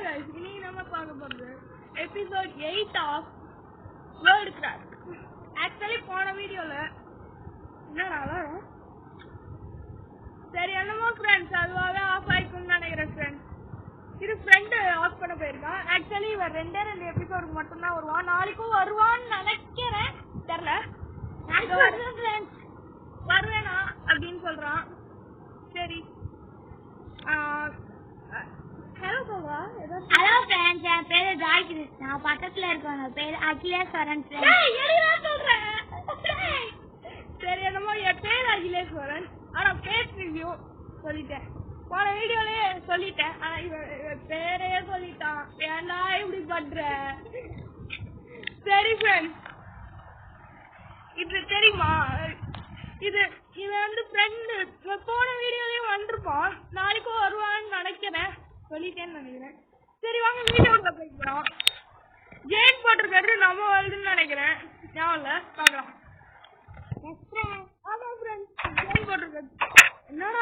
guys, இன்னைக்கு நம்ம பார்க்க போறது episode 8 of world craft. Actually போன வீடியோல என்னடா வரும் சரி என்னமோ ஃப்ரெண்ட்ஸ் அதுவாகவே ஆஃப் ஆயிக்கும்னு நினைக்கிறேன் ஃப்ரெண்ட்ஸ். இது ஃப்ரெண்டு ஆஃப் பண்ண போயிருக்கான். ஆக்சுவலி இவன் ரெண்டு எபிசோடுக்கு மட்டும்தான் வருவான். நாளைக்கும் வருவான்னு நினைக்கிறேன், தெரியல. வருவேனா அப்படின்னு சொல்றான். சரி ஹலோ பாபா. ஹலோ ஃப்ரெண்ட்ஸ், என் பேரு ஜாய் கிருஷ்ணா. பக்கத்துல இருக்கவங்க பேரு அகிலேஸ்வரன். சரி என்னமோ என் பேர் அகிலேஸ்வரன். ஆனா பேஸ் ரிவ்யூ சொல்லிட்டேன், போன வீடியோலயே சொல்லிட்டேன். ஆனா இவன் பேரே சொல்லிட்டான், ஏன்டா இப்படி பண்ற? சரி ஃப்ரெண்ட்ஸ், இது தெரியுமா, இவன் வந்து ஃப்ரெண்டு போன வீடியோலயும் வந்திருப்பான். நாளைக்கும் வருவான்னு நினைக்கிறேன், சொல்லிட்டேன்னு நினைக்கிறேன். சரி வாங்க வீடியோக்குள்ள போய்க்கிறோம். ஜெயின் போட்டிருக்கிறது நம்ம வருதுன்னு நினைக்கிறேன், ஞாபகம் இல்லை, பார்க்கலாம். ஆமா ஃப்ரெண்ட்ஸ், ஜெயின் போட்டிருக்கிறது என்னடா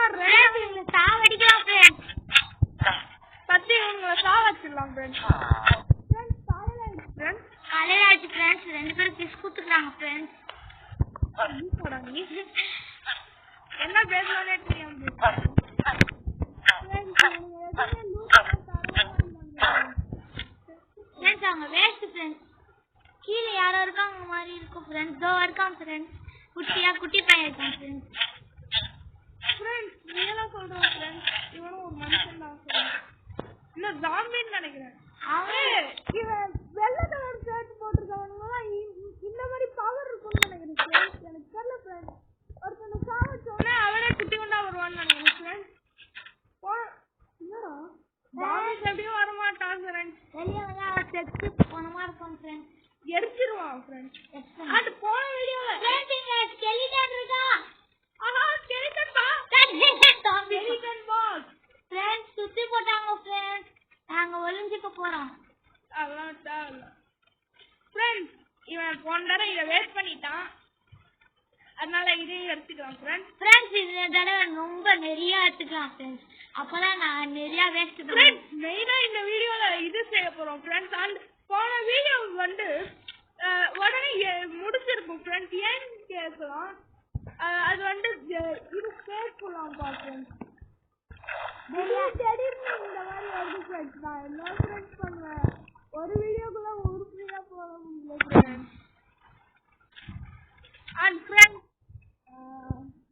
இவங்களை சாவடிக்கலாம் ஃப்ரெண்ட்ஸ். பத்தி இவங்களை சாவடிச்சிடலாம் ஃப்ரெண்ட்ஸ். காலையில ஆச்சு ஃப்ரெண்ட்ஸ், ரெண்டு பேரும் கிஸ் கொடுத்துருக்காங்க ஃப்ரெண்ட்ஸ். என்ன பேசலானே தெரியாம ஃப்ரெண்ட்ஸ் அவங்க வேஸ்ட் ஃப்ரெண்ட்ஸ். கீழே யாரோ இருக்காங்க மாதிரி இருக்கும் ஃப்ரெண்ட்ஸ். தோ இருக்காங்க ஃப்ரெண்ட்ஸ், குட்டி பையன் இருக்கான் ஃப்ரெண்ட்ஸ். ஃப்ரெண்ட்ஸ் நீங்களாம் சொல்றோம் ஃப்ரெண்ட்ஸ், இவனும் ஒரு மனுஷன் தான் ஃப்ரெண்ட்ஸ். இல்ல ஜாம்பின்னு நினைக்கிறேன். இவன் வெள்ளை கலர் ஷர்ட் போட்டிருக்கவனுங்களாம் இந்த மாதிரி பவர் இருக்கும்னு நினைக்கிறேன் ஃப்ரெண்ட்ஸ். எனக்கு தெரியல ஃப்ரெண்ட்ஸ். ஒருத்தனை சாவச்சோடனே அவனே குட்டி கொண்டா வருவான்னு நினைக்கிறேன் ஃப்ரெண்ட்ஸ். என்னடா ஜாம்பிஸ் எப்படியும் வரமாட்டான் ஃப்ரெண்ட்ஸ். வெளியே வந்து செத்து போன மாதிரி இருக்கும் ஃப்ரெண்ட்ஸ். எரிச்சிருவான் ஃப்ரெண்ட்ஸ். அது போன வீடியோல ஸ்கெலிட்டன் இருக்கா? ஸ்கெலிட்டன் பாக்ஸ் ஃப்ரெண்ட்ஸ் சுத்தி போட்டாங்க ஃப்ரெண்ட்ஸ். நாங்க ஒளிஞ்சிக்க போறோம். அதெல்லாம் தேவையில்ல ஃப்ரெண்ட்ஸ். இவன் போன தடவை இதை வேஸ்ட் பண்ணிட்டான், அதனால இதையும் எடுத்துக்கலாம் ஃப்ரெண்ட்ஸ். ஃப்ரெண்ட்ஸ் இந்த தடவை ரொம்ப நிறைய எடுத்துக்கலாம் ஃப்ரெண்ட்ஸ், அப்பதான் நான் நிறைய வேஸ்ட் பண்ணுவேன். மெயினா இந்த வீடியோல இது செய்ய போறோம் ஃப்ரெண்ட்ஸ். அண்ட் போன வீடியோ வந்து உடனே முடிச்சிருக்கும் ஃப்ரெண்ட்ஸ். ஏன்னு கேட்கலாம், அது வந்து இது கேட்கலாம் ஃப்ரெண்ட்ஸ். திடீர்னு இந்த மாதிரி வருது ஃப்ரெண்ட்ஸ். நான் என்ன ஃப்ரெண்ட்ஸ் பண்ணுவேன், ஒரு வீடியோக்குள்ள உருப்படியா போக முடியல ஃப்ரெண்ட்ஸ். அண்ட் ஃப்ரெண்ட்ஸ்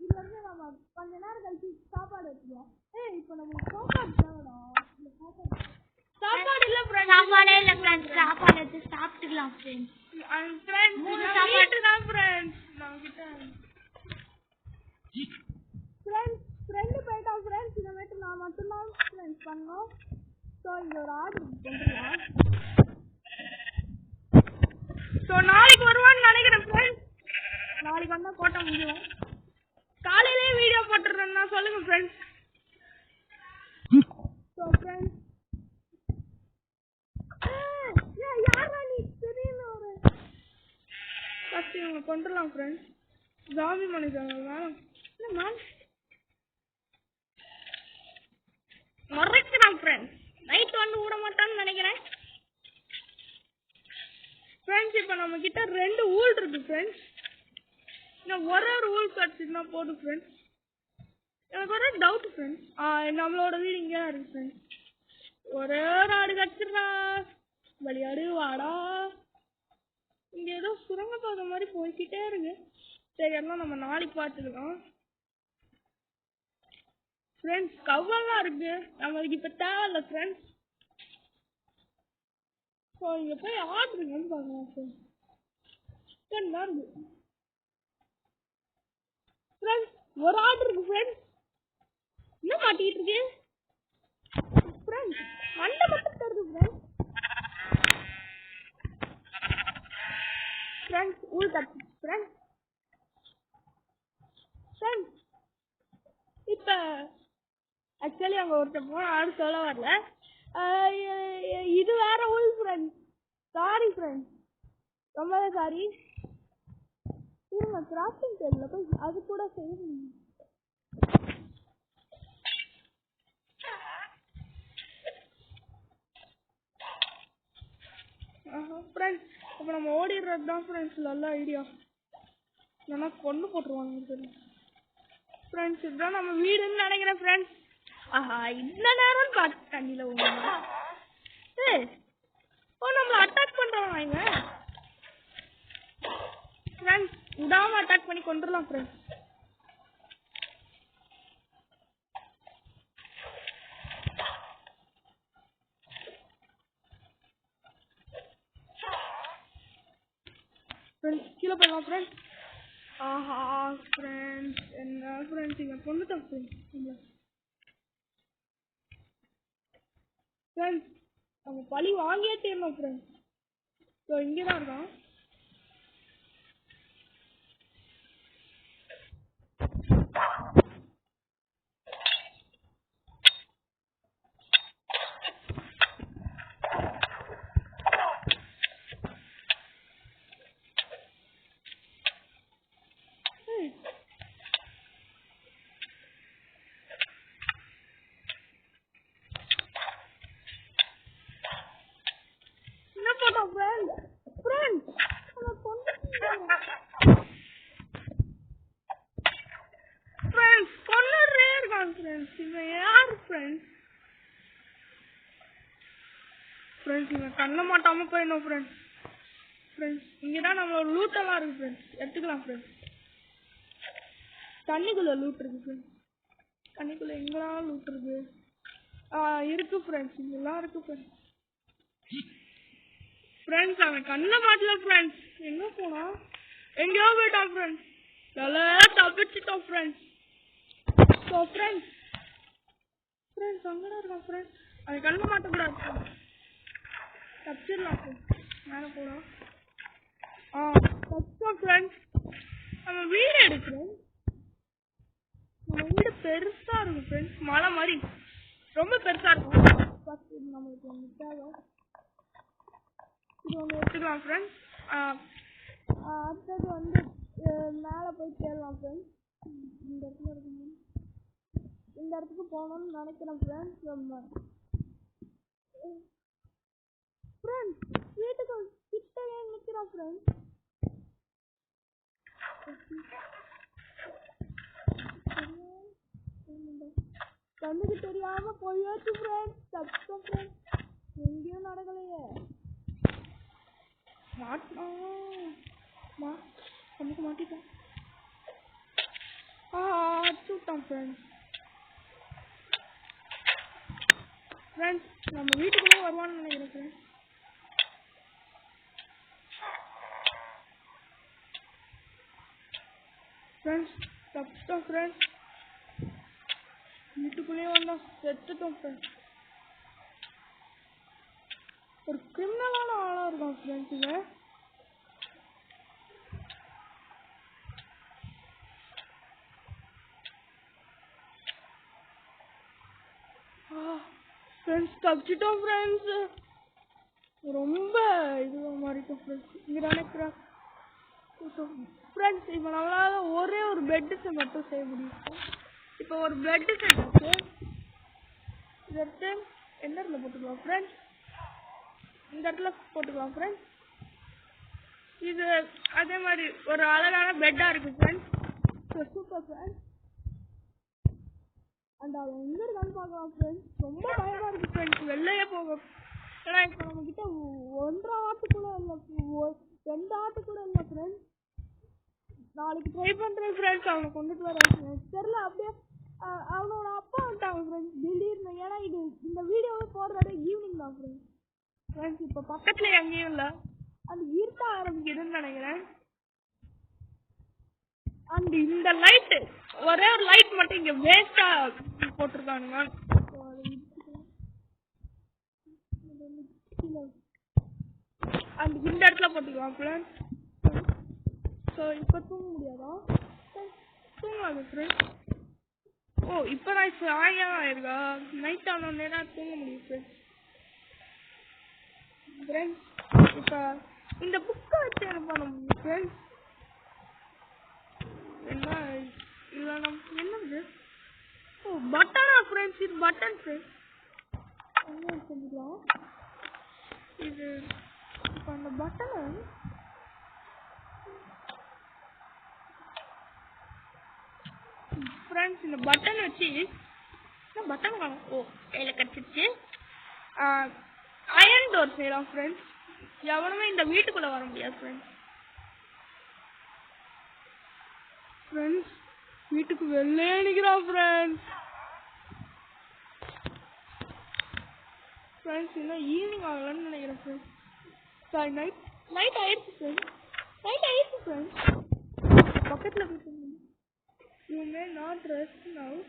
இது வந்து நம்ம கொஞ்ச நேரம் கழிச்சு சாப்பாடு வச்சுக்கலாம். இப்போ நமக்கு சாப்பாடு தேவைடா. சாப்பாடு இல்ல ஃப்ரெண்ட்ஸ், சாப்பாடே இல்ல ஃப்ரெண்ட்ஸ். சாப்பாடு எடுத்து சாப்பிட்டுக்கலாம் ஃப்ரெண்ட்ஸ். அண்ட் ஃப்ரெண்ட்ஸ் மூணு சாப்பாடு தான் ஃப்ரெண்ட்ஸ் நான் கிட்ட. ஃப்ரெண்டு போயிட்டா ஃப்ரெண்ட்ஸ். இதை மட்டும் நான் மட்டும்தான் ஃப்ரெண்ட்ஸ் பண்ணோம். ஸோ இங்கே ஒரு ஆர்டர் பண்ணுறேன். ஸோ நாளைக்கு வருவான்னு நினைக்கிறேன் ஃப்ரெண்ட்ஸ். நாளைக்கு வந்தால் போட்ட முடியும். காலையிலே வீடியோ போட்டுடுறேன்னா சொல்லுங்க ஃப்ரெண்ட்ஸ். ஸோ ஃப்ரெண்ட்ஸ் யாரா நீ திடீர்னு ஒரு ஃபஸ்ட்டு இவங்க கொண்டுடலாம் ஃப்ரெண்ட்ஸ். ஜாம்பி மனுஷங்க வேணும் முறைக்கிறான் ஃப்ரெண்ட்ஸ். நைட் வந்து விட மாட்டான்னு நினைக்கிறேன் ஃப்ரெண்ட்ஸ். இப்போ நம்ம கிட்ட 2 ஊல் இருக்கு ஃப்ரெண்ட்ஸ். இன்னும் ஒரு ஊல் கிடச்சிதுன்னா போதும் ஃப்ரெண்ட்ஸ். எனக்கு ஒரு டவுட் ஃப்ரெண்ட்ஸ், நம்மளோட வீடு இங்கே தான் இருக்கு ஃப்ரெண்ட்ஸ். ஒரே ஒரு ஆடு கிடச்சிருந்தா விளையாடு வாடா. இங்கே ஏதோ சுரங்கப்பாதை மாதிரி போய்கிட்டே இருக்கு. சரி எல்லாம் நம்ம நாளைக்கு பார்த்துக்கலாம் ஃப்ரெண்ட்ஸ். கவ்வெல்லாம் இருக்கு, நம்மளுக்கு இப்போ தேவையில்ல ஃப்ரெண்ட்ஸ். ஸோ இங்கே போய் ஆர்டருங்கன்னு பார்க்கலாம் ஃப்ரெண்ட்ஸ். தான் இருக்கு ஃப்ரெண்ட்ஸ். ஒரு ஆர்டர் இருக்கு ஃப்ரெண்ட்ஸ். என்ன மாட்டிட்டு இருக்கு ஃப்ரெண்ட்ஸ்? மண்டை மட்டும் தருது ஃப்ரெண்ட்ஸ். ஃப்ரெண்ட்ஸ் ஊர் கட்டு ஃப்ரெண்ட்ஸ். ஃப்ரெண்ட்ஸ் இப்போ ஆக்சுவலி அங்கே ஒருத்தர் போன ஆடு சொல்ல வரல. இது வேற ஊர் ஃப்ரெண்ட்ஸ். சாரி ஃப்ரெண்ட்ஸ், ரொம்ப சாரி. இருங்க கிராஃப்டிங் டேபிளில் போய் அது கூட செய்யணும். ஃப்ரெண்ட்ஸ் அப்போ நம்ம ஓடிடுறது தான் ஃப்ரெண்ட்ஸ் நல்ல ஐடியா. இல்லைன்னா கொண்டு போட்டுருவாங்க தெரியும் ஃப்ரெண்ட்ஸ். இதுதான் நம்ம வீடுன்னு நினைக்கிறேன் ஃப்ரெண்ட்ஸ். ஆஹா இந்த நேரம் பார்த்து தண்ணியில் ஓடுமா? ஓ நம்மளை அட்டாக் பண்ணுறாங்க இவன் ஃப்ரெண்ட்ஸ். விடாமல் அட்டாக் பண்ணி கொண்டுடலாம் ஃப்ரெண்ட்ஸ். ஃப்ரெண்ட்ஸ் கீழே போயிடலாம் ஃப்ரெண்ட்ஸ். ஆஹா ஃப்ரெண்ட்ஸ் என்ன ஃப்ரெண்ட்ஸ் இவன் கொண்டுட்டான் ஃப்ரெண்ட்ஸ். ஃப்ரெண்ட்ஸ் நம்ம பழி வாங்கியே தீரணும் ஃப்ரெண்ட்ஸ். ஸோ இங்கே தான் இருக்கான். கண்ண மாட்டாம போயிடணும் ஃப்ரெண்ட்ஸ். ஃப்ரெண்ட்ஸ் இங்கதான் நம்மளோட லூட்டெல்லாம் இருக்கு ஃப்ரெண்ட்ஸ். எடுத்துக்கலாம் ஃப்ரெண்ட்ஸ். தண்ணிக்குள்ள லூட் இருக்கு ஃப்ரெண்ட்ஸ். தண்ணிக்குள்ள எங்கெல்லாம் லூட் இருக்கு? இருக்கு ஃப்ரெண்ட்ஸ். இங்கெல்லாம் இருக்கு ஃப்ரெண்ட்ஸ். ஃப்ரெண்ட்ஸ் அவன் கண்ண மாட்டல ஃப்ரெண்ட்ஸ். எங்க போனா? எங்கேயோ போயிட்டான் ஃப்ரெண்ட்ஸ். நல்லா தப்பிச்சிட்டோம் ஃப்ரெண்ட்ஸ். ஸோ ஃப்ரெண்ட்ஸ் ஃப்ரெண்ட்ஸ் அங்கதான் இருக்கான் ஃப்ரெண்ட்ஸ். அவன் கண்ண மாட்டக்கூடாது. தப்பிச்சிடலாம் ஃப்ரெண்ட்ஸ். மேலே போகலாம். தப்பிச்சோம் ஃப்ரெண்ட்ஸ். நம்ம வீடு எடுக்கிறோம். நம்ம வீடு பெருசா இருக்கும் ஃப்ரெண்ட்ஸ். மலை மாதிரி ரொம்ப பெருசா இருக்கும். ஃபர்ஸ்ட் நம்மளுக்கு ஒன்று தேவை. இது ஒன்று எடுத்துக்கலாம் ஃப்ரெண்ட்ஸ். அடுத்தது வந்து மேலே போய் தேடலாம் ஃப்ரெண்ட்ஸ். இந்த இடத்துல இருக்கணும். இந்த இடத்துக்கு போகணும்னு நினைக்கிறேன் ஃப்ரெண்ட்ஸ். நம்ம ஃப்ரெண்ட்ஸ் வீட்டுக்கு கிட்டவே நிற்கிறோம் ஃப்ரெண்ட்ஸ். கண்ணுக்கு தெரியாம போயாச்சு ஃப்ரெண்ட்ஸ். தப்பிச்சோம் ஃப்ரெண்ட்ஸ். எங்கேயும் நடக்கலையே. கண்ணுக்கு மாட்டிட்டோம். அடிச்சுட்டான் ஃப்ரெண்ட்ஸ். ஃப்ரெண்ட்ஸ் நம்ம வீட்டுக்குள்ளே வருவான்னு நினைக்கிறேன் ஃப்ரெண்ட்ஸ். Friends தப்பிட்டோம் friends. வீட்டுக்குள்ளேயே வந்தோம். செத்துட்டோம் ஃப்ரெண்ட்ஸ். ஒரு கிரிமினலான ஆளாக இருக்கான் ஃப்ரெண்ட்ஸ் இவன். ஃப்ரெண்ட்ஸ் தப்பிச்சிட்டோம் ஃப்ரெண்ட்ஸ். ரொம்ப இது மாதிரி இருக்கும் ஃப்ரெண்ட்ஸ். இங்கே நினைக்கிறேன் ஃப்ரெண்ட்ஸ். இப்போ நம்மளால ஒரே ஒரு பெட்டு மட்டும் செய்ய முடியும். இப்போ ஒரு பெட்டு செஞ்சாச்சு. இந்த இடத்துல எந்த இடத்துல போட்டுக்கலாம் ஃப்ரெண்ட்ஸ்? இந்த இடத்துல போட்டுக்கலாம் ஃப்ரெண்ட்ஸ். இது அதே மாதிரி ஒரு அழகான பெட்டா இருக்கு ஃப்ரெண்ட்ஸ். Super friends. அண்ட் அவன் எங்க இருக்கான்னு பார்க்கலாம் ஃப்ரெண்ட்ஸ். ரொம்ப பயமா இருக்கு ஃப்ரெண்ட்ஸ். வெளிலையே போக. ஏன்னா இப்போ நம்ம கிட்ட 1.5 ஆட்டு கூட இல்லை, 2 ஆட்டு கூட இல்லை ஃப்ரெண்ட்ஸ். நாளைக்கு ட்ரை பண்றேன் ஃப்ரெண்ட்ஸ். அவனை கொண்டுட்டு வரேன். தெரியல அப்படியே அவனோட அப்பா வந்துட்டாங்க ஃப்ரெண்ட்ஸ் திடீர்னு. ஏன்னா இந்த வீடியோவை போடுறது ஈவினிங் தான் ஃப்ரெண்ட்ஸ். ஃப்ரெண்ட்ஸ் இப்போ பக்கத்துல எங்கேயும் இல்லை. அது இருட்ட ஆரம்பிக்குதுன்னு நினைக்கிறேன். அண்ட் இந்த லைட்டு ஒரே ஒரு லைட் மட்டும் இங்க வேஸ்டா போட்டிருக்கானுங்க. அண்ட் இந்த இடத்துல போட்டுக்கலாம் ஃப்ரெண்ட்ஸ். ஸோ இப்போ தூங்க முடியாதா? தூங்காது ஃப்ரெண்ட்ஸ். ஓ இப்போ நான் சாயம் ஆயிருக்கா? நைட் ஆனோடனே தான் தூங்க முடியும் ஃப்ரெண்ட்ஸ். ஃப்ரெண்ட்ஸ் இப்போ இந்த புக்கை வச்சு என்ன பண்ண முடியும் ஃப்ரெண்ட்ஸ்? என்ன இல்லை நம்ம என்னது? ஓ பட்டனா ஃப்ரெண்ட்ஸ். இது பட்டன் ஃப்ரெண்ட்ஸ். என்ன செஞ்சுக்கலாம்? இது இப்போ அந்த பட்டனை ஃப்ரெண்ட்ஸ் இந்த பட்டன் வச்சு பட்டன் காணும். ஓ கையில் கடிச்சிருச்சு. அயன் டோர் செய்யலாம் ஃப்ரெண்ட்ஸ். எவனுமே இந்த வீட்டுக்குள்ளே வர முடியாது ஃப்ரெண்ட்ஸ். வீட்டுக்கு வெளியே நிற்கிறான் ஃப்ரெண்ட்ஸ். இன்னும் ஈவினிங் ஆகலான்னு நினைக்கிறேன் ஃப்ரெண்ட்ஸ். சாரி நைட் ஆயிடுச்சு ஃப்ரெண்ட்ஸ். பக்கத்தில் போயிட்டு you may not rest now,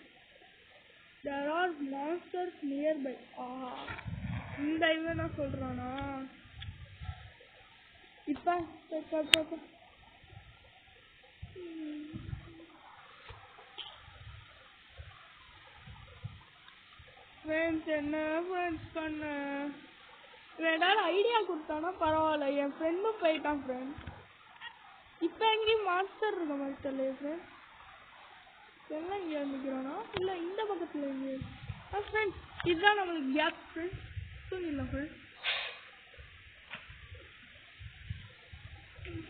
there are monsters nearby. இந்த இவன் நான் சொல்கிறானா இப்போ ஃப்ரெண்ட்ஸ் என்ன ஃப்ரெண்ட்ஸ் பண்ண ஏதாவது ஐடியா கொடுத்தானா பரவாயில்ல. என் ஃப்ரெண்டும் போயிட்டான் ஃப்ரெண்ட்ஸ். இப்போ எங்கேயும் மாஸ்டர் இருக்க மாதிரி தெரியல ஃப்ரெண்ட்ஸ். எல்லாம் இங்கே இருந்துக்கிறோன்னா இல்லை இந்த பக்கத்தில் எங்கே ஃப்ரெண்ட்ஸ். இதுதான் நம்மளுக்கு கேப் ஃப்ரெண்ட்ஸ். தூங்கிடலாம்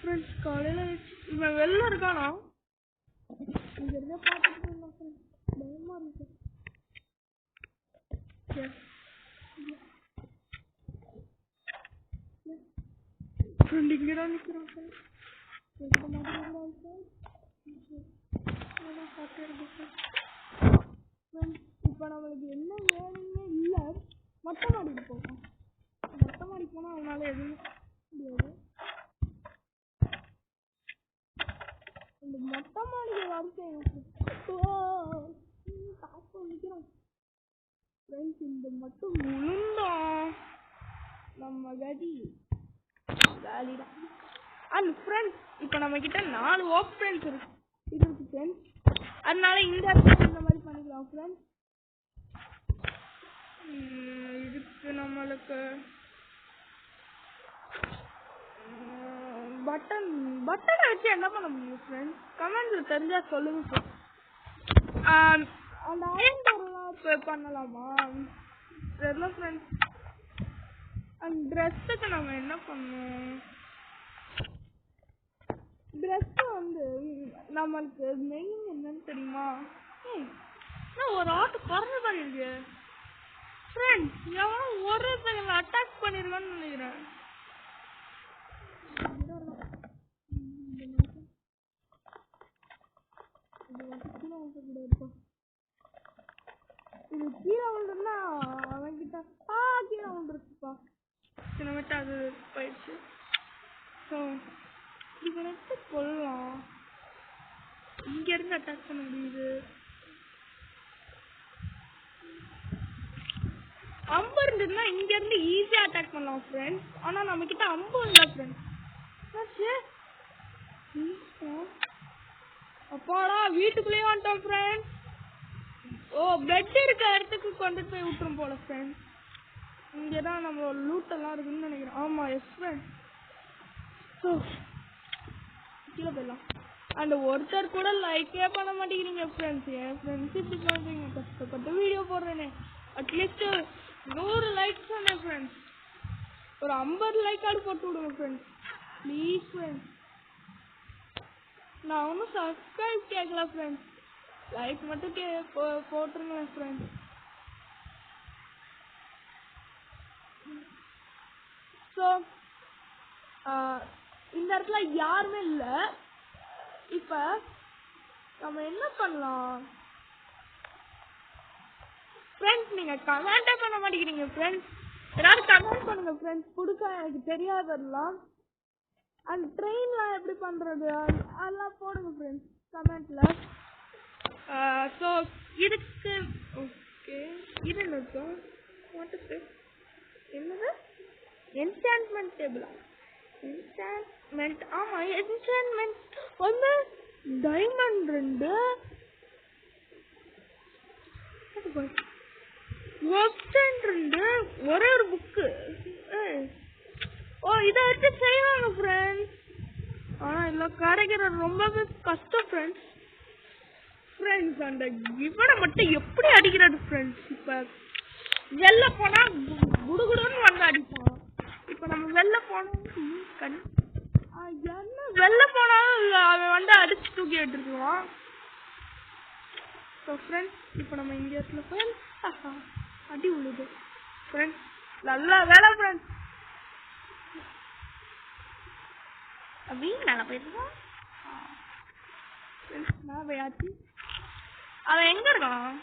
ஃப்ரெண்ட்ஸ். காலையில் வச்சு இவன் வெளில இருக்கானா இங்கே இருந்தால் பார்த்துட்டு இருந்தோம் ஃப்ரெண்ட்ஸ். பயமாக இருக்கு ஃப்ரெண்ட். இங்கே தான் நிற்கிறான் ஃப்ரெண்ட்ஸ். இப்போ நம்மளுக்கு என்ன வேணுமே இல்லை. மொட்டை மாடிக்கு போகலாம். மொட்டை மாடிக்கு போனால் அவனால எதுவும் முடியாது. இந்த மொட்டை மாடிக்கு வரைக்கும் நிற்கிறான் ஃப்ரெண்ட்ஸ். இந்த மட்டும் முழுந்தான் நம்ம கதி காலிதான். அண்ட் ஃப்ரெண்ட்ஸ் இப்போ நம்ம கிட்ட 4 ஓப் ஃப்ரெண்ட்ஸ் இருக்கு ஃப்ரெண்ட்ஸ். அதனால இந்த இடத்துல இந்த மாதிரி பண்ணிக்கலாம் ஃப்ரெண்ட்ஸ். இதுக்கு நம்மளுக்கு பட்டனை வச்சு என்ன பண்ண முடியும் ஃப்ரெண்ட்ஸ்? கமெண்ட்ல தெரிஞ்சா சொல்லுங்க ஃப்ரெண்ட்ஸ். அந்த அயன் டோர்லாம் பண்ணலாமா தெரியல ஃப்ரெண்ட்ஸ். அந்த ட்ரெஸ்ஸுக்கு நம்ம என்ன பண்ணணும்? ட்ரெஸ்ஸு நம்மளுக்கு மெயின் என்னன்னு தெரியுமா? ஒரு ஆட்டு குறைஞ்ச மாதிரி இருக்கு ஃப்ரெண்ட்ஸ். எவனோ ஒரு செகண்ட் அட்டாக் பண்ணிருக்கான்னு நினைக்கிறேன். இது கீழே விழுந்துன்னா அவன்கிட்ட கீழே விழுந்துருக்குப்பா. சின்னமேட்டு அது போயிடுச்சு. ஸோ இவனை எப்படி கொள்ளலாம்? இங்கேருந்து அட்டாக் பண்ண முடியுது. அம்பு இருந்ததுன்னா இங்கேருந்து ஈஸியாக அட்டாக் பண்ணலாம் ஃப்ரெண்ட்ஸ். ஆனால் நம்மக்கிட்ட அம்பு இல்லை ஃப்ரெண்ட்ஸ். அப்பாடா வீட்டுக்குள்ளேயே வந்துட்டோம் ஃப்ரெண்ட்ஸ். பெட் இருக்க இடத்துக்கு கொண்டுட்டு போய் விட்டுரும் போல ஃப்ரெண்ட்ஸ். இங்கே தான் நம்ம லூட்டெல்லாம் இருக்குன்னு நினைக்கிறேன். ஆமாம் எஸ் ஃப்ரெண்ட்ஸ். ஸோ கீழே போயிடலாம். அண்ட் ஒருத்தர் கூட லைக்கே பண்ண மாட்டேங்கிறீங்க ஃப்ரெண்ட்ஸ். என் ஃப்ரெண்ட்ஸ் இப்படி சொல்கிறீங்க. கஷ்டப்பட்டு வீடியோ போடுறேனே. அட்லீஸ்ட் 100 லைக்ஸ் தானே ஃப்ரெண்ட்ஸ். ஒரு 50 லைக்காவது போட்டு விடுங்க ஃப்ரெண்ட்ஸ் ப்ளீஸ் ஃப்ரெண்ட்ஸ். நான் ஒன்றும் சப்ஸ்கிரைப் கேட்கல ஃப்ரெண்ட்ஸ். லைக் மட்டும் போட்டுருங்களேன் ஃப்ரெண்ட்ஸ். ஸோ இந்த இடத்துல யாருமே இல்லை. இப்போ நம்ம என்ன பண்ணலாம் ஃப்ரெண்ட்ஸ்? நீங்கள் கமெண்டே பண்ண மாட்டேங்கிறீங்க ஃப்ரெண்ட்ஸ். ஏதாவது கமெண்ட் பண்ணுங்க ஃப்ரெண்ட்ஸ். கொடுக்க எனக்கு தெரியாதெல்லாம். அண்ட் ட்ரெயின்லாம் எப்படி பண்ணுறது அதெல்லாம் போடுங்க ஃப்ரெண்ட்ஸ் கமெண்ட்டில். ஸோ இதுக்கு ஓகே இது இருக்கும். என்னது என்சான்ட்மெண்ட் டேபிளா? என்சான்ட்மெண்ட் ஆமாம் என்சான்ட்மெண்ட் ஒன்று டைமண்ட் 2 வெப்சைட் 2 ஒரே ஒரு புக்கு. இதை வச்சு செய்வாங்க ஃப்ரெண்ட்ஸ். ஆனால் இதில் கிடைக்கிறது ரொம்பவே கஷ்டம் ஃப்ரெண்ட்ஸ். அந்த இவனை மட்டும் எப்படி அடிக்கிறது ஃப்ரெண்ட்ஸ்? இப்போ வெளில போனால் குடுகுடுன்னு வந்து அடிப்பான். இப்போ நம்ம வெளில போனோம் என்ன வெளில போனாலும் அவன் வந்து அடிச்சு தூக்கி எடுத்துருவான். ஸோ ஃப்ரெண்ட்ஸ் இப்போ நம்ம இந்த இடத்துல போய் அடி விழுது ஃப்ரெண்ட்ஸ். நல்லா வேலை ஃப்ரெண்ட்ஸ். நல்லா போயிருக்கோம். நான் போயாச்சு. அவன் எங்க இருக்கான்?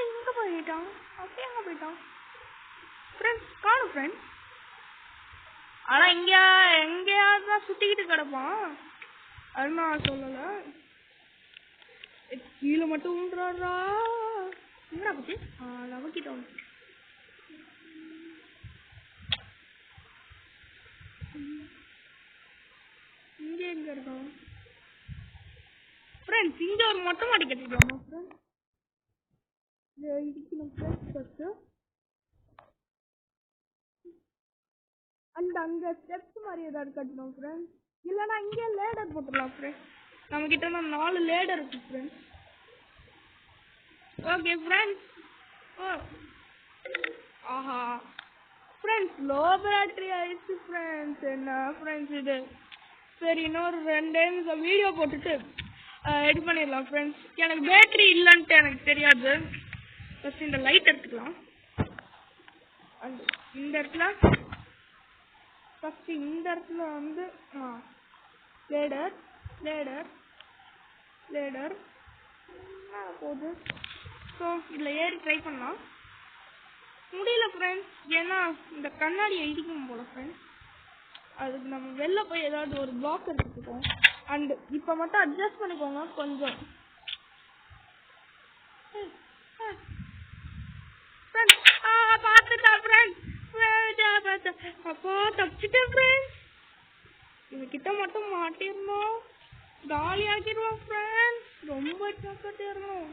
எங்க போயிட்டான்? அப்படியே எங்க போயிட்டான் ஃப்ரெண்ட்ஸ்? காணும் ஃப்ரெண்ட்ஸ். ஆனா எங்கேயாவது தான் சுத்திக்கிட்டு கிடப்பான். அது நான் சொல்லல. கீழே மட்டும் ஊன்றாரா? என்ன பத்தி நமக்கிட்டோம். இங்க எங்க இருக்கோம் ஃப்ரெண்ட்ஸ்? இங்க ஒரு மொட்டை மாடி கட்டிக்கலாமா ஃப்ரெண்ட்ஸ்? இடிக்கணும் ஃப்ரெண்ட்ஸ் ஃபர்ஸ்ட். அங்க ஸ்டெப்ஸ் மாதிரி ஏதாவது கட்டணும் ஃப்ரெண்ட்ஸ். இல்லைன்னா இங்கே லேடர் போட்டுடலாம் ஃப்ரெண்ட்ஸ். நம்ம கிட்ட 4 லேடர் இருக்கு ஃப்ரெண்ட்ஸ். Okay friends. ஆஹா ஃப்ரெண்ட்ஸ் லோ பேட்டரி ஆயிடுச்சு ஃப்ரெண்ட்ஸ். என்ன ஃப்ரெண்ட்ஸ் இது? சரி இன்னொரு 2 நிமிஷம் வீடியோ போட்டுட்டு எடிட் பண்ணிடலாம் ஃப்ரெண்ட்ஸ். எனக்கு பேட்டரி இல்லைன்ட்டு எனக்கு தெரியாது. ஃபர்ஸ்ட் இந்த லைட் எடுத்துக்கலாம். இந்த இடத்துல ஃபர்ஸ்ட் இந்த இடத்துல வந்து லேடர் லேடர் லேடர் போகுது. ஸோ இதில் ஏறி ட்ரை பண்ணலாம். முடியல ஃப்ரெண்ட்ஸ். ஏன்னா இந்த கண்ணாடியை இடிக்கும் போல ஃப்ரெண்ட்ஸ். அதுக்கு நம்ம வெளில போய் ஏதாவது ஒரு பிளாக் எடுத்துக்கிட்டோம். அண்ட் இப்போ மட்டும் அட்ஜஸ்ட் பண்ணிக்கோங்க கொஞ்சம். பார்த்துட்டா ஃப்ரெண்ட்ஸ். அப்பா தப்பிச்சிட்டேன் ஃப்ரெண்ட்ஸ். இவகிட்ட மட்டும் மாட்டிடணும். காலி ஆக்கிடுவோம் ஃப்ரெண்ட்ஸ். ரொம்ப ஜாக்கிரதையா இருக்கணும்.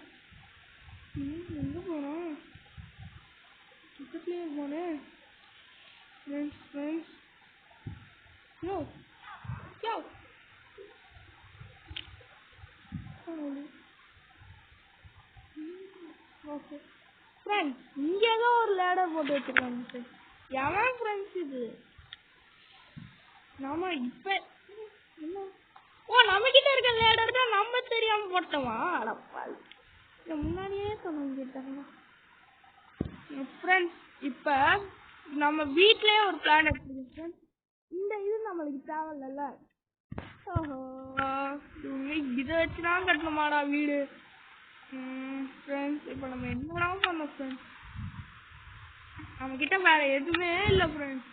எங்க போனோம்? பக்கத்துலயே போனேன் ஃப்ரெண்ட்ஸ். ஃப்ரெண்ட்ஸ் யோ யோ ஓகே ஃப்ரெண்ட்ஸ். இங்கே ஏதோ ஒரு லேடர் போட்டு வச்சிருக்காங்க ஃப்ரெண்ட்ஸ். எவன் ஃப்ரெண்ட்ஸ் இது? நாம இப்ப நம்ம கிட்ட இருக்க லேடர் தான் நம்ம தெரியாம போட்டோமா? அடப்பால் முன்னாடியே சொன்னாங்க ஃப்ரெண்ட்ஸ். இப்ப நம்ம வீட்லயே ஒரு பிளான் எடுத்துருக்கு ஃப்ரெண்ட்ஸ். இந்த இது நம்மளுக்கு தேவையில்ல. இதை வச்சுதான் கட்டணுமாடா வீடு ஃப்ரெண்ட்ஸ். இப்போ நம்ம என்ன பண்ணோம் ஃப்ரெண்ட்ஸ்? நம்ம கிட்ட வேற எதுவுமே இல்லை ஃப்ரெண்ட்ஸ்.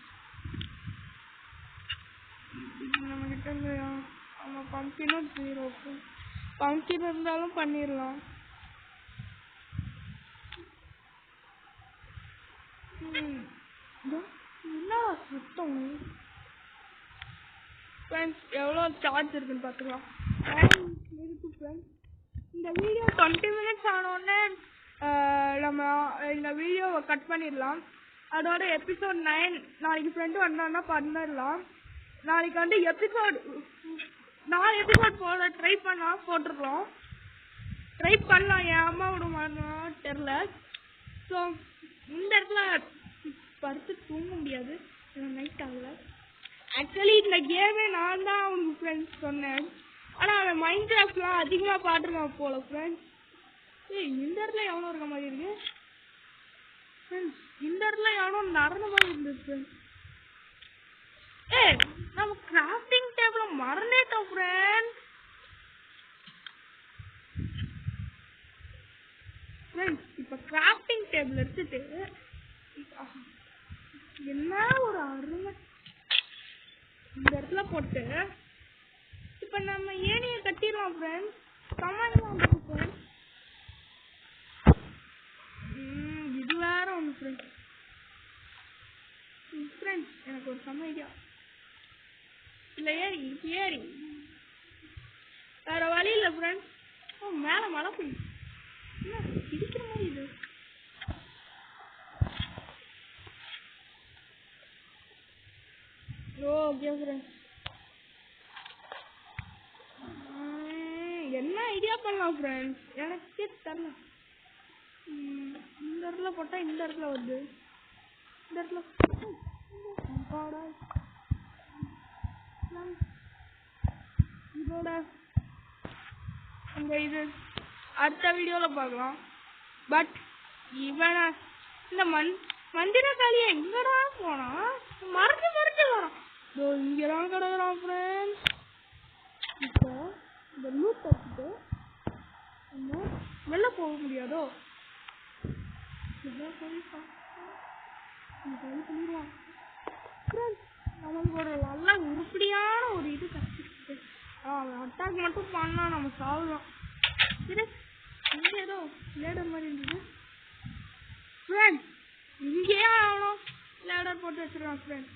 நம்ம கிட்ட இல்லையா? நம்ம பம்பினும் 0. பம்பின் இருந்தாலும் பண்ணிடலாம். என்ன சுத்தம் ஃப்ரெண்ட்ஸ்? எவ்வளோ சார்ஜ் இருக்குன்னு பார்த்துக்கலாம். இருக்கு ஃப்ரெண்ட்ஸ். இந்த வீடியோ 20 மினிட்ஸ் ஆனோடனே நம்ம இந்த வீடியோவை கட் பண்ணிடலாம். அதோட எபிசோட் 9 நாளைக்கு ஃப்ரெண்டு வந்தான்னா பண்ணிடலாம். நாளைக்கு வந்து எபிசோட் 4 எபிசோட் போட ட்ரை போட்டுருக்கோம். ட்ரை பண்ணலாம். என் அம்மா விடுமான்னு தெரில. ஸோ இந்த இடத்துல படுத்து தூங்க முடியாது. நைட் ஆகல. ஆக்சுவலி இந்த கேமே நான் தான் அவனுக்கு ஃப்ரெண்ட்ஸ் சொன்னேன். ஆனால் அவன் மைண்ட் கிராஃப்ட்லாம் அதிகமாக பாட்டுருக்கான் போல ஃப்ரெண்ட்ஸ். இந்த இடத்துல எவனோ இருக்க மாதிரி இருக்கு ஃப்ரெண்ட்ஸ். இந்த இடத்துல எவனோ நடந்த மாதிரி இருந்தது ஃப்ரெண்ட்ஸ். நம்ம கிராஃப்டிங் டேபிள் மறந்துட்டோம் ஃப்ரெண்ட்ஸ். இப்போ கிராஃப்டிங் டேபிள் எடுத்துட்டு என்ன ஒரு அருமை இந்த இடத்துல போட்டு இப்போ நம்ம ஏணியை கட்டிடுவோம் ஃப்ரெண்ட்ஸ். சமாளிக்கலாம் ஃப்ரெண்ட்ஸ். இது வேற ஒன்று ஃப்ரெண்ட்ஸ். ஃப்ரெண்ட்ஸ் எனக்கு ஒரு செம்ம ஐடியா. இல்லை ஏறி வேற வழி இல்லை ஃப்ரெண்ட்ஸ். மேலே மழை பெய்யும். என்ன இடிக்கிற மாதிரி இது? Okay friends. என்ன ஐடியா பண்ணலாம் ஃப்ரெண்ட்ஸ்? எனக்கே தெரியல. இந்த இடத்துல போட்டால் இந்த இடத்துல வருது. இந்த இடத்துல இதோட அந்த இது அடுத்த வீடியோவில் பார்க்கலாம். பட் இவனை இந்த மந்திரக்காளியை எங்கடா போனா மறைச்சு வரான். இங்கெல்லாம் கிடக்குறான் ஃப்ரெண்ட்ஸ். இப்போ இந்த லூப் வச்சுட்டு இன்னும் வெளில போக முடியாதோ பண்ணிடுவான் ஃப்ரெண்ட்ஸ். நமக்கு ஒரு நல்ல உருப்படியான ஒரு இது கற்றுக்கிட்டு அட்டாக் மட்டும் பண்ணா நம்ம சாவுறோம். சரி இங்கே ஏதோ லேடர் மாதிரி இருந்தது ஃப்ரெண்ட்ஸ். இங்கேயே ஆகணும் லேடர் போட்டு வச்சிருக்கான் ஃப்ரெண்ட்ஸ்.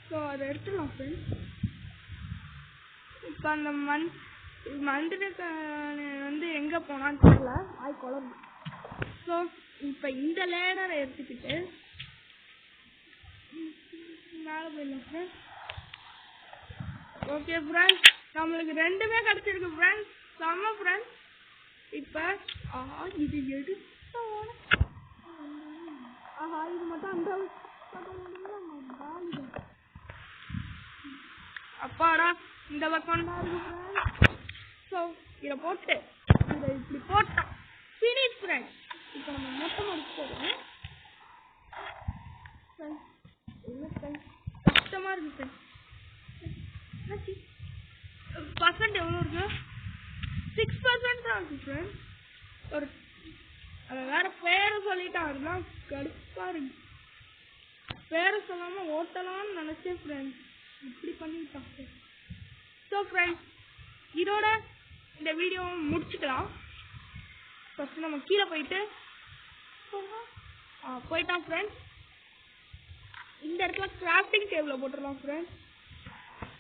ஸோ அதை எடுத்துடலாம் ஃப்ரெண்ட்ஸ். இப்போ அந்த மந்திரத்தை வந்து எங்கே போனான்னு தெரியல ஆய் குழம்பு. ஸோ இப்போ இந்த லேடரை எடுத்துக்கிட்டு மேலே போயிடலாம் ஃப்ரெண்ட்ஸ். ஓகே ஃப்ரெண்ட்ஸ், நம்மளுக்கு ரெண்டுமே கிடச்சிருக்கு ஃப்ரெண்ட்ஸ். செம்ம ஃப்ரெண்ட்ஸ். இப்போ இது எடுத்தோட இது மட்டும் அந்த அப்பாடா இந்த பக்கம் தான் இருக்கு ஃப்ரெண்ட்ஸ். ஸோ இதை போட்டு இதை இப்படி போட்டோம் ஃபினிஷ் ஃப்ரெண்ட்ஸ். இப்போ நம்ம மொத்தம் முடிச்சுடுவோம். கஷ்டமா இருக்கு ஃப்ரெண்ட்ஸ். பர்சன்ட் எவ்வளோ இருக்கு? 6% தான் இருக்கு ஃப்ரெண்ட்ஸ். ஒரு அதை வேற பேரை சொல்லிட்டான். அதெல்லாம் கடுப்பா இருக்கு. பேரை சொல்லாமல் ஓட்டலாம்னு நினச்சேன் ஃப்ரெண்ட்ஸ். இப்படி பண்ணிவிட்டான் ஃப்ரெண்ட்ஸ். ஸோ ஃப்ரெண்ட்ஸ் இதோட இந்த வீடியோவை முடிச்சுக்கலாம். ஃபஸ்ட்டு நம்ம கீழே போயிட்டான் ஃப்ரெண்ட்ஸ். இந்த இடத்துல கிராஃப்டிங் டேபிளை போட்டுடலாம் ஃப்ரெண்ட்ஸ்.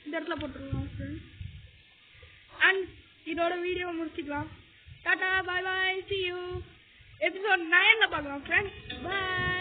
இந்த இடத்துல போட்டுடலாம் ஃப்ரெண்ட்ஸ். அண்ட் இதோட வீடியோவை முடிச்சுக்கலாம். டாடா பாய் பாய், see you. எபிசோட் 9ல பார்க்கலாம் ஃப்ரெண்ட்ஸ். பாய்.